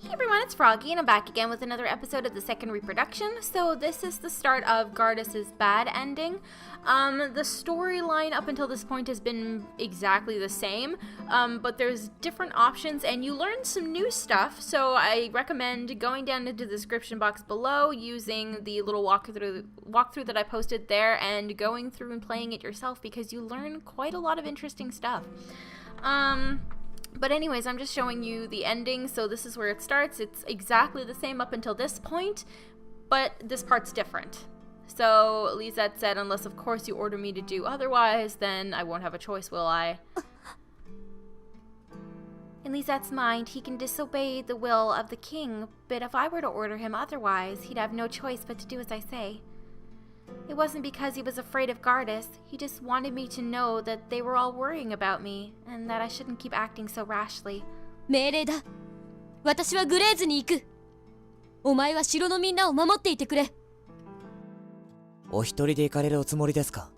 Hey everyone, it's Froggy, and I'm back again with another episode of the second reproduction. So this is the start of Gardis' bad ending. The storyline up until this point has been exactly the same, but there's different options, and you learn some new stuff, so I recommend going down into the description box below, using the little walkthrough that I posted there, and going through and playing it yourself, because you learn quite a lot of interesting stuff. But anyways, I'm just showing you the ending, so this is where it starts. It's exactly the same up until this point, but this part's different. So Lisette said, unless of course you order me to do otherwise, then I won't have a choice, will I? In Lisette's mind, he can disobey the will of the king, but if I were to order him otherwise, he'd have no choice but to do as I say. It wasn't because he was afraid of Gardis, he just wanted me to know that they were all worrying about me, and that I shouldn't keep acting so rashly. 命令だ。私はグレーズに行く。お前は城のみんなを守っていてくれ。お一人で行かれるおつもりですか？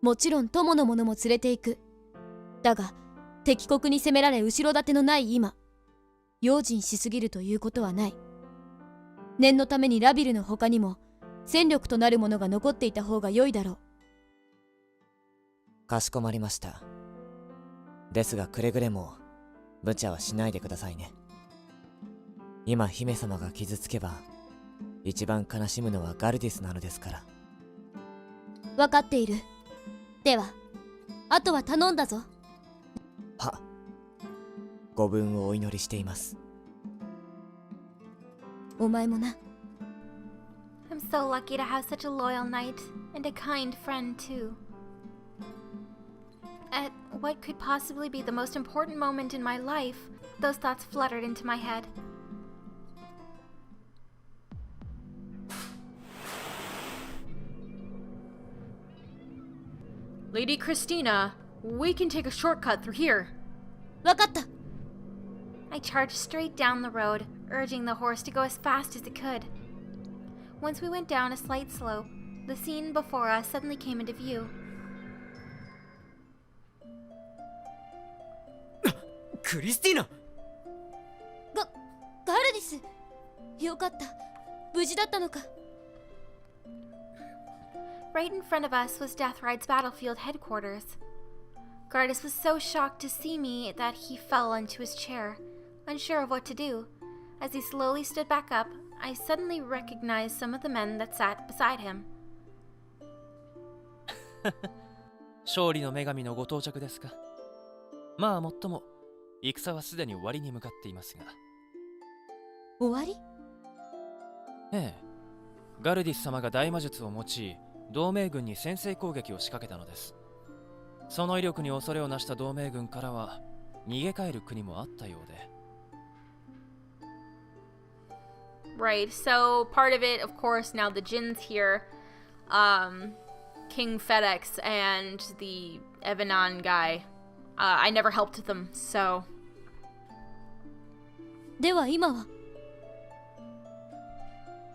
もちろん友の者も連れて行く。だが、敵国に攻められ後ろ盾のない今、用心しすぎるということはない。念のためにラビルの他にも、戦力となるものが残っていた方が良いだろう。かしこまりました。ですがくれぐれも無茶はしないでくださいね。今姫様が傷つけば一番悲しむのはガルディスなのですから。分かっている。ではあとは頼んだぞ。は、ご分をお祈りしています。お前もな。I'm so lucky to have such a loyal knight, and a kind friend too. At what could possibly be the most important moment in my life, those thoughts fluttered into my head. Lady Christina, we can take a shortcut through here. 分かった。I charged straight down the road, urging the horse to go as fast as it could. Once we went down a slight slope, the scene before us suddenly came into view. クリスティーナ！ガルディス！よかった。無事だったのか。Right in front of us was Deathride's battlefield headquarters. Gardis was so shocked to see me that he fell into his chair, unsure of what to do. As he slowly stood back up, I suddenly recognized some of the men that sat beside him. 勝利の女神のご到着ですか。まあもっとも戦はすでに終わりに向かっていますが。終わり？ええ、ガルディス様が大魔術を用い同盟軍に先制攻撃を仕掛けたのです。その威力に恐れをなした同盟軍からは逃げ帰る国もあったようで。Right, so part of it, of course, now the Jin's here, King FedEx and the Evanon guy, I never helped them, so... では今は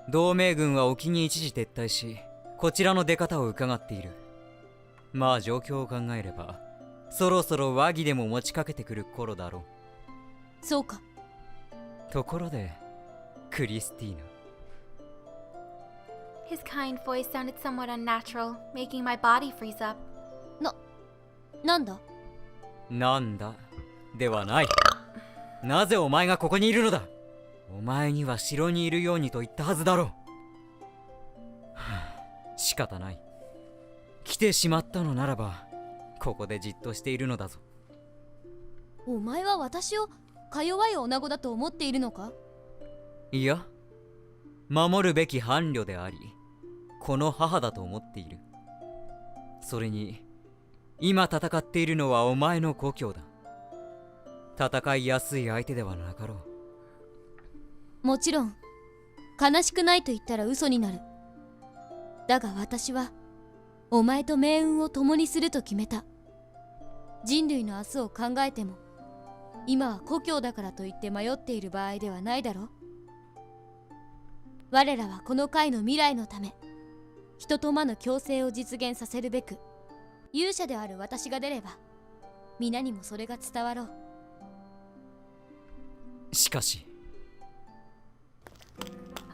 同盟軍は沖に一時撤退し、こちらの出方を伺っている。まあ状況を考えれば、そろそろ和議でも持ちかけてくる頃だろう。そうか。ところで、クリスティーナ。His kind voice sounded somewhat unnatural, making my body freeze up. なんだ？なんだではない。なぜお前がここにいるのだ？お前には城にいるようにと言ったはずだろう。仕方ない。来てしまったのならば、ここでじっとしているのだぞ。お前は私をか弱い女子だと思っているのか？いや、守るべき伴侶であり、この母だと思っている。それに、今戦っているのはお前の故郷だ。戦いやすい相手ではなかろう。もちろん、悲しくないと言ったら嘘になる。だが私は、お前と命運を共にすると決めた。人類の明日を考えても、今は故郷だからといって迷っている場合ではないだろう。我らはこの界の未来のため、人と魔の共生を実現させるべく、勇者である私が出れば、皆にもそれが伝わろう。しかし、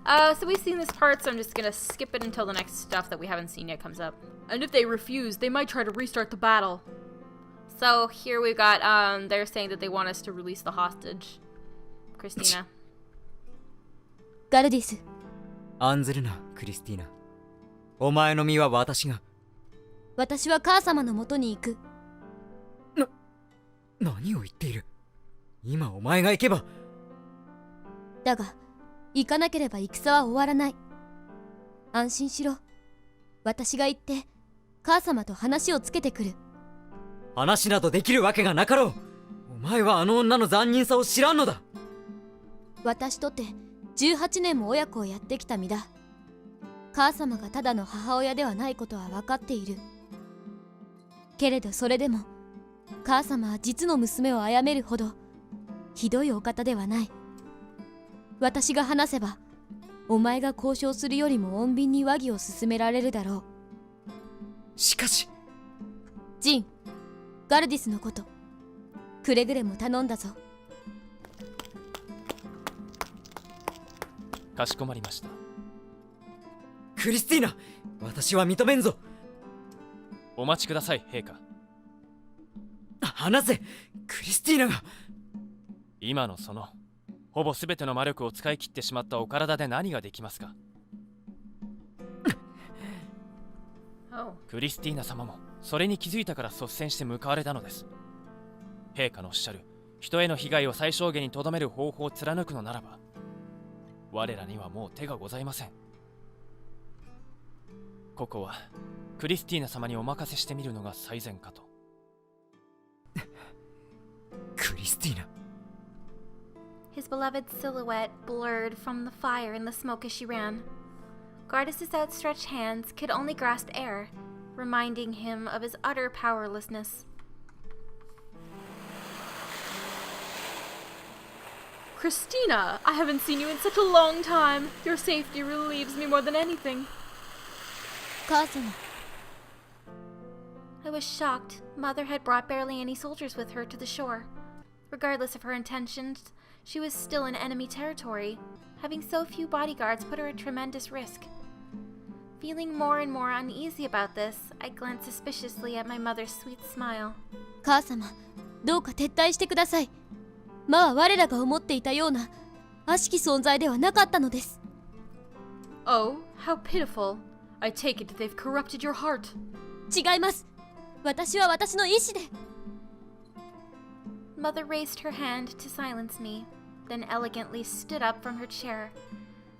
So we've seen this part, so I'm just gonna skip it until the next stuff that we haven't seen yet comes up. And if they refuse, they might try to restart the battle. So here we've got, they're saying that they want us to release the hostage. Christina. ガルディス、案ずるな、クリスティーナ。お前の身は私が。私は母様のもとに行く。何を言っている？今お前が行けば。だが、行かなければ戦は終わらない。安心しろ。私が行って、母様と話をつけてくる。話などできるわけがなかろう。お前はあの女の残忍さを知らんのだ。私とて18年も親子をやってきた身だ。母様がただの母親ではないことは分かっている。けれどそれでも母様は実の娘を殺めるほどひどいお方ではない。私が話せばお前が交渉するよりも穏便に和議を進められるだろう。しかしジン、ガルディスのことくれぐれも頼んだぞ。かしこまりました。クリスティーナ、私は認めんぞ。お待ちください、陛下。話せ、クリスティーナが。今のそのほぼ全ての魔力を使い切ってしまったお体で何ができますか？クリスティーナ様もそれに気づいたから率先して向かわれたのです。陛下のおっしゃる人への被害を最小限にとどめる方法を貫くのならば、我らにはもう手がございません。ここはクリスティーナ様にお任せしてみるのが最善かと。クリスティーナ。 His beloved silhouette blurred from the fire and the smoke as she ran. Gardis' outstretched hands could only grasp air, reminding him of his utter powerlessness. Christina, I haven't seen you in such a long time. Your safety relieves me more than anything. 母様、 I was shocked. Mother had brought barely any soldiers with her to the shore. Regardless of her intentions, she was still in enemy territory. Having so few bodyguards put her at tremendous risk. Feeling more and more uneasy about this, I glanced suspiciously at my mother's sweet smile. 母様、どうか撤退してください。魔は我らが思っていたような悪しき存在ではなかったのです。Oh, how pitiful. I take it they've corrupted your heart. 違います。私は私の意志で。Mother raised her hand to silence me, then elegantly stood up from her chair.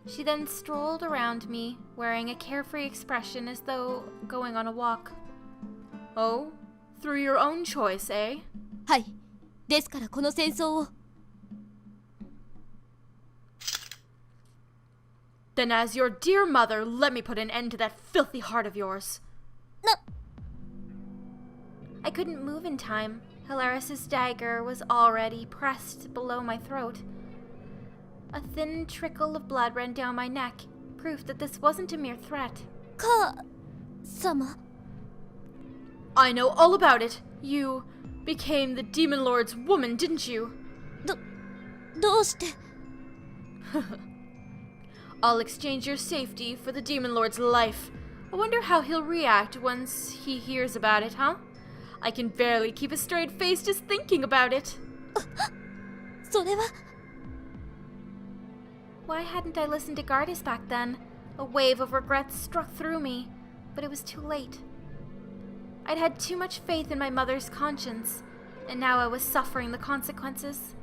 She then strolled around me, wearing a carefree expression as though going on a walk. Oh, through your own choice, eh? はい。ですからこの戦争を。Then as your dear mother, let me put an end to that filthy heart of yours. I couldn't move in time. Hilaris's dagger was already pressed below my throat. A thin trickle of blood ran down my neck, proof that this wasn't a mere threat. 母様。 I know all about it. You became the Demon Lord's woman, didn't you? どうして。I'll exchange your safety for the Demon Lord's life. I wonder how he'll react once he hears about it, huh? I can barely keep a straight face just thinking about it. それは。Why hadn't I listened to Gardis back then? A wave of regret struck through me, but it was too late. I'd had too much faith in my mother's conscience, and now I was suffering the consequences.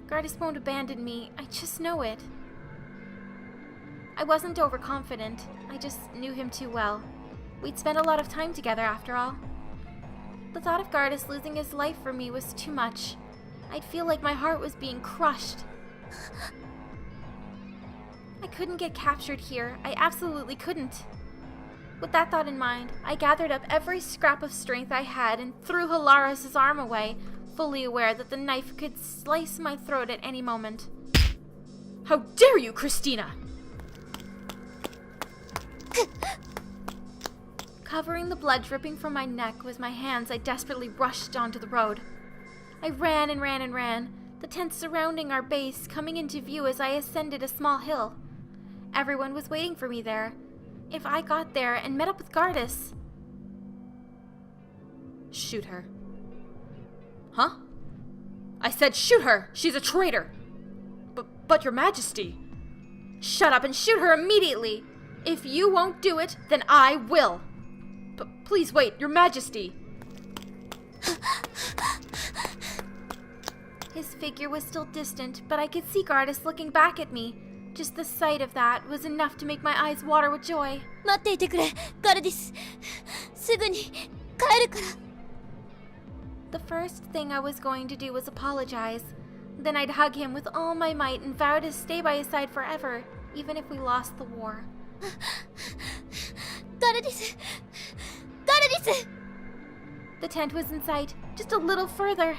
Gardis won't abandon me, I just know it. I wasn't overconfident, I just knew him too well. We'd spent a lot of time together after all. The thought of Gardis losing his life for me was too much. I'd feel like my heart was being crushed. I couldn't get captured here, I absolutely couldn't. With that thought in mind, I gathered up every scrap of strength I had and threw Hilaris' arm away, fully aware that the knife could slice my throat at any moment. How dare you, Christina! Covering the blood dripping from my neck with my hands, I desperately rushed onto the road. I ran and ran and ran, the tents surrounding our base coming into view as I ascended a small hill. Everyone was waiting for me there. If I got there and met up with Gardis... Shoot her. Huh? I said shoot her! She's a traitor! But your majesty... Shut up and shoot her immediately! If you won't do it, then I will! But please wait, your majesty! His figure was still distant, but I could see Gardis looking back at me. Just the sight of that was enough to make my eyes water with joy. 待っていてくれ、ガルディス。すぐに帰るから。The first thing I was going to do was apologize. Then I'd hug him with all my might and vow to stay by his side forever, even if we lost the war. ガルディス。ガルディス。 The tent was in sight, just a little further.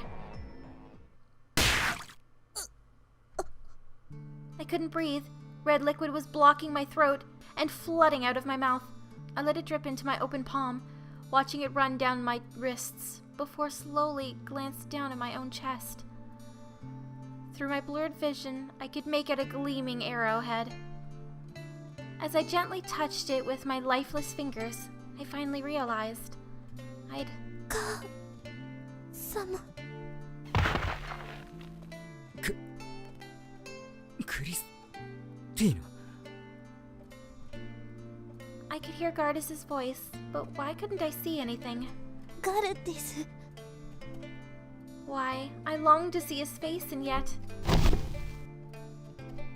I couldn't breathe. Red liquid was blocking my throat and flooding out of my mouth. I let it drip into my open palm, watching it run down my wrists, before slowly glanced down at my own chest. Through my blurred vision, I could make out a gleaming arrowhead. As I gently touched it with my lifeless fingers, I finally realized I'd... 様。クリスティーナ I could hear Gardis' voice, but why couldn't I see anything? ガルディス。 Why, I longed to see his face, and yet...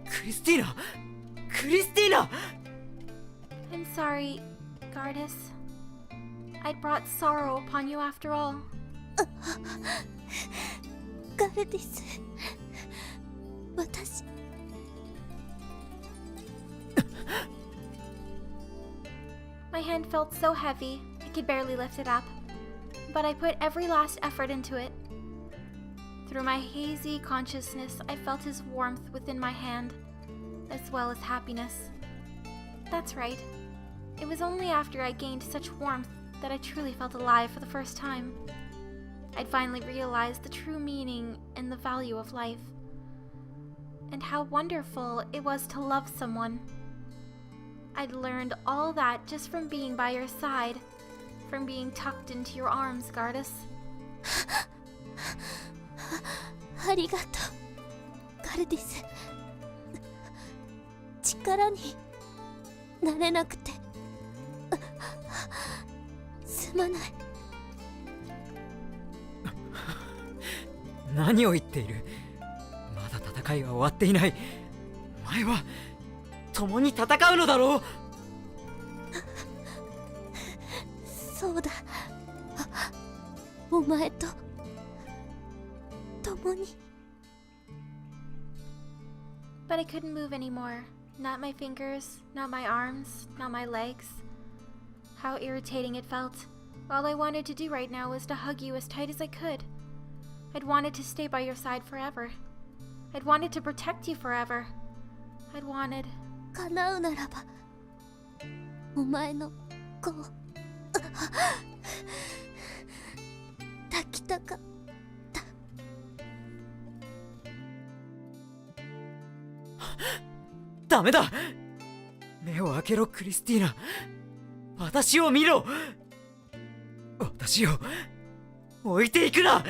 クリスティーナクリスティーナ I'm sorry, Gardis. I'd brought sorrow upon you after all. ガルディス。私。My hand felt so heavy, I could barely lift it up. But I put every last effort into it. Through my hazy consciousness, I felt his warmth within my hand, as well as happiness. That's right. It was only after I gained such warmth that I truly felt alive for the first time. I'd finally realized the true meaning and the value of life, and how wonderful it was to love someone. I'd learned all that just from being by your side, from being tucked into your arms, Gardis. ありがとう、ガルディス。力になれなくてすまない。何を言っているまだ戦いは終わっていないお前は共に戦うのだろうそうだ、お前と共に。 But I couldn't move anymore. Not my fingers, not my arms, not my legs. How irritating it felt. All I wanted to do right now was to hug you as tight as I could. I'd wanted to stay by your side forever. I'd wanted to protect you forever. I'd wanted... 叶うならば、お前の子を抱きたかった。ダメだ目を開けろクリスティーナ私を見ろ私を置いていくな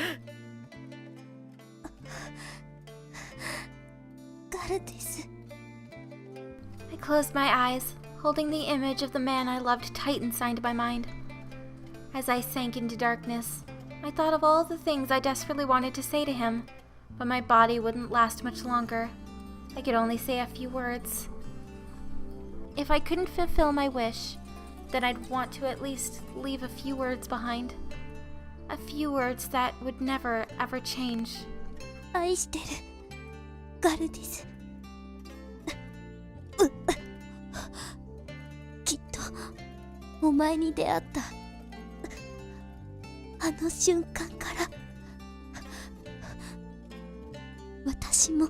ガルディス。 I closed my eyes, holding the image of the man I loved tight inside my mind. As I sank into darkness, I thought of all the things I desperately wanted to say to him, but my body wouldn't last much longer. I could only say a few words. If I couldn't fulfill my wish, then I'd want to at least leave a few words behind. A few words that would never, ever change. 愛してる、ガルディス。きっとお前に出会ったあの瞬間から私も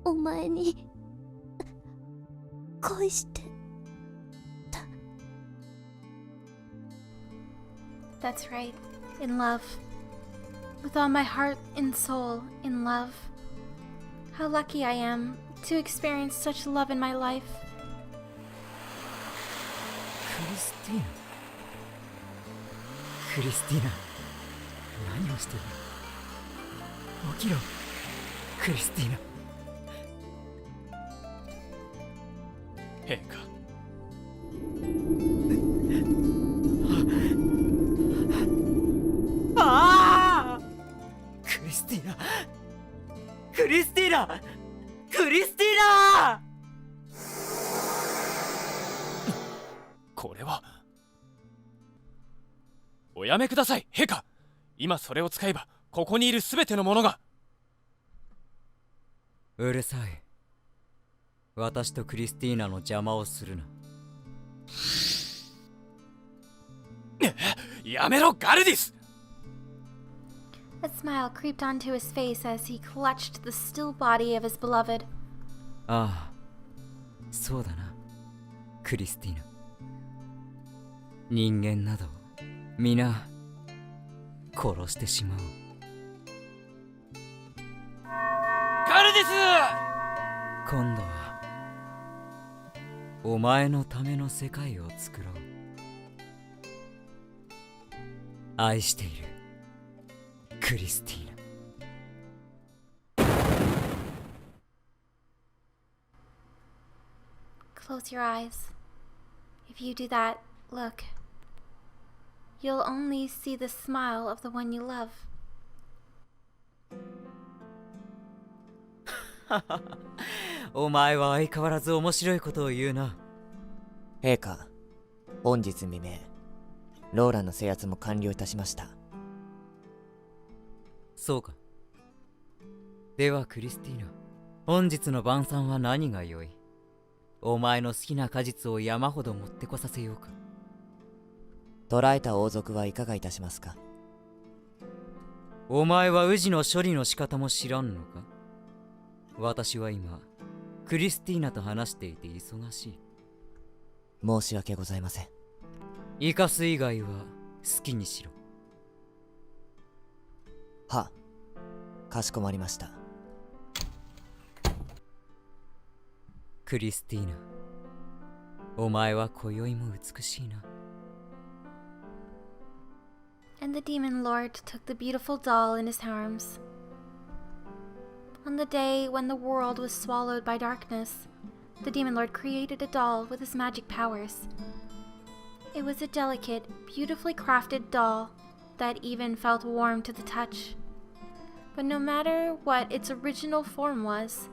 お前に恋してた。 That's right, in love. With all my heart and soul, in love. How lucky I am to experience such love in my life. クリスティーナ何をしている？起きろクリスティーナ。陛下、ああクリスティーナクリスティーナクリスティーナ。これは。おやめください陛下。今それを使えばここにいるすべてのものが。うるさい。私とクリスティーナの邪魔をするな。やめろガルディス。 A smile creeped onto his face as he clutched the still body of his beloved. ああそうだなクリスティーナ。人間など皆殺してしまおう。ガルディス。今度はお前のための世界を作ろう。愛しているクリスティーナ。Close your eyes. If you do that, look. You'll only see the smile of the one you love. お前は相変わらず面白いことを言うな。陛下、本日未明ローラの制圧も完了いたしました。そうか。ではクリスティーナ、本日の晩餐は何が良い？お前の好きな果実を山ほど持ってこさせようか。捕らえた王族はいかがいたしますか？お前は宇治の処理の仕方も知らんのか？私は今クリスティーナと話していて忙しい。申し訳ございません。生かす以外は好きにしろ。は、かしこまりました。クリスティーナ、お前は今宵も美しいな。And the demon lord took the beautiful doll in his arms. On the day when the world was swallowed by darkness, the demon lord created a doll with his magic powers. It was a delicate, beautifully crafted doll that even felt warm to the touch. But no matter what its original form was,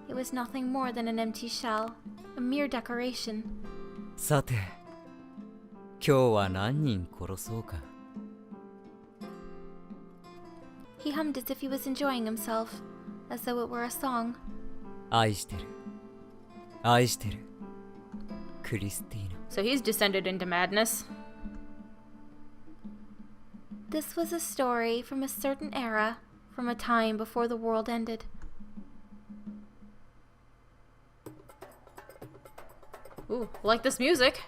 it was nothing more than an empty shell, a mere decoration. さて、今日は何人殺そうか。He hummed as if he was enjoying himself, as though it were a song. 愛してる。愛してる。クリスティーナ。So he's descended into madness. This was a story from a certain era, from a time before the world ended. Ooh, like this music.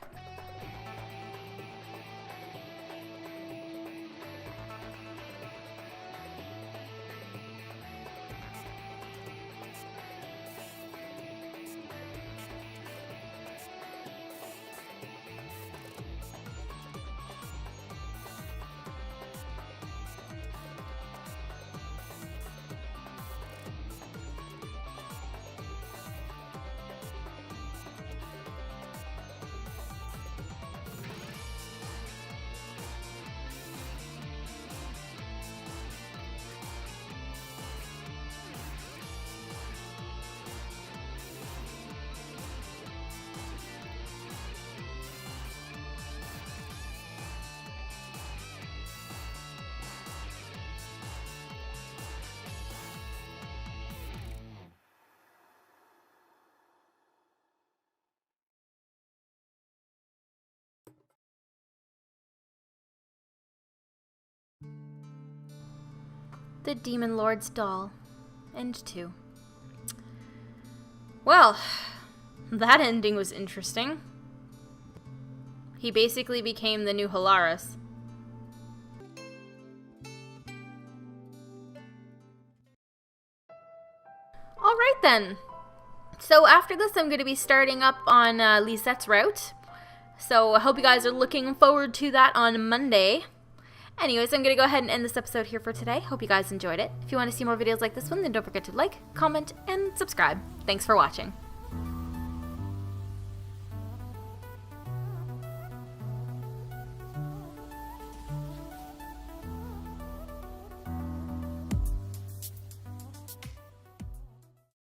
The Demon Lord's Doll. End 2. Well, that ending was interesting. He basically became the new Hilaris. Alright then. So after this, I'm going to be starting up on Lisette's route. So I hope you guys are looking forward to that on Monday. Anyways, I'm going to go ahead and end this episode here for today. Hope you guys enjoyed it. If you want to see more videos like this one, then don't forget to like, comment, and subscribe. Thanks for watching.